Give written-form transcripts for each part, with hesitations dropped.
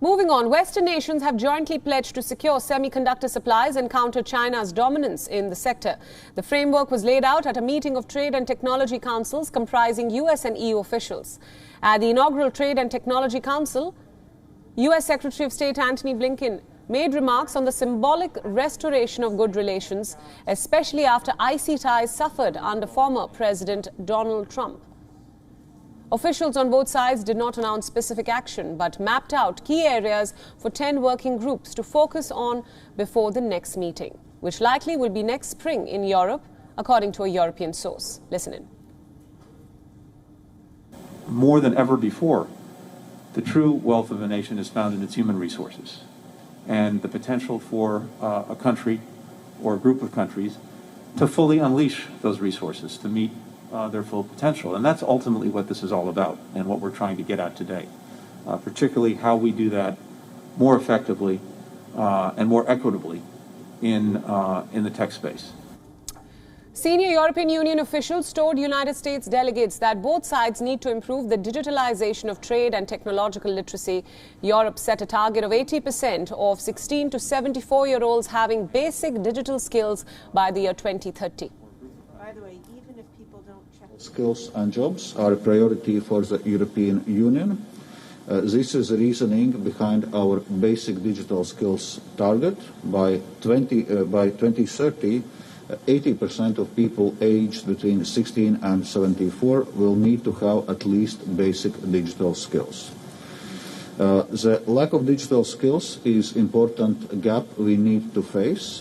Moving on, Western nations have jointly pledged to secure semiconductor supplies and counter China's dominance in the sector. The framework was laid out at a meeting of Trade and Technology Councils comprising US and EU officials. At the inaugural Trade and Technology Council, US Secretary of State Antony Blinken made remarks on the symbolic restoration of good relations, especially after icy ties suffered under former President Donald Trump. Officials on both sides did not announce specific action, but mapped out key areas for 10 working groups to focus on before the next meeting, which likely will be next spring in Europe, according to a European source. Listen in. More than ever before, the true wealth of a nation is found in its human resources, and the potential for a country or a group of countries to fully unleash those resources, to meet their full potential. And that's ultimately what this is all about and what we're trying to get at today, particularly how we do that more effectively and more equitably in the tech space. Senior European Union officials told United States delegates that both sides need to improve the digitalization of trade and technological literacy. Europe set a target of 80% of 16 to 74-year-olds having basic digital skills by the year 2030. By the way, even if people don't check... Skills and jobs are a priority for the European Union. This is the reasoning behind our basic digital skills target. By 2030, 80% of people aged between 16 and 74 will need to have at least basic digital skills. The lack of digital skills is an important gap we need to face.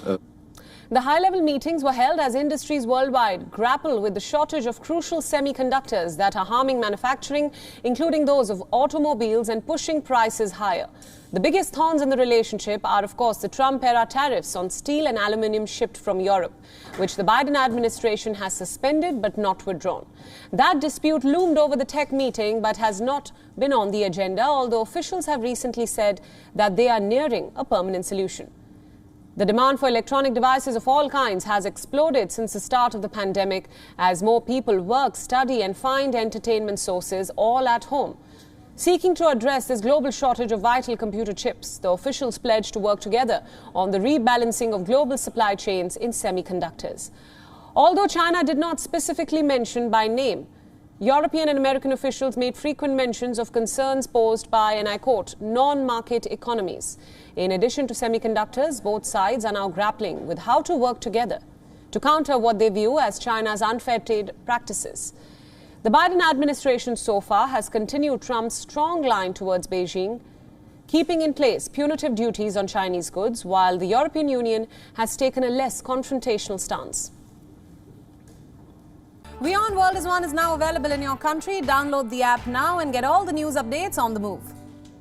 The high-level meetings were held as industries worldwide grapple with the shortage of crucial semiconductors that are harming manufacturing, including those of automobiles, and pushing prices higher. The biggest thorns in the relationship are, of course, the Trump-era tariffs on steel and aluminium shipped from Europe, which the Biden administration has suspended but not withdrawn. That dispute loomed over the tech meeting but has not been on the agenda, although officials have recently said that they are nearing a permanent solution. The demand for electronic devices of all kinds has exploded since the start of the pandemic as more people work, study and find entertainment sources all at home. Seeking to address this global shortage of vital computer chips, the officials pledged to work together on the rebalancing of global supply chains in semiconductors. Although China did not specifically mention by name, European and American officials made frequent mentions of concerns posed by, and I quote, non-market economies. In addition to semiconductors, both sides are now grappling with how to work together to counter what they view as China's unfair trade practices. The Biden administration so far has continued Trump's strong line towards Beijing, keeping in place punitive duties on Chinese goods, while the European Union has taken a less confrontational stance. WION World is now available in your country. Download the app now and get all the news updates on the move.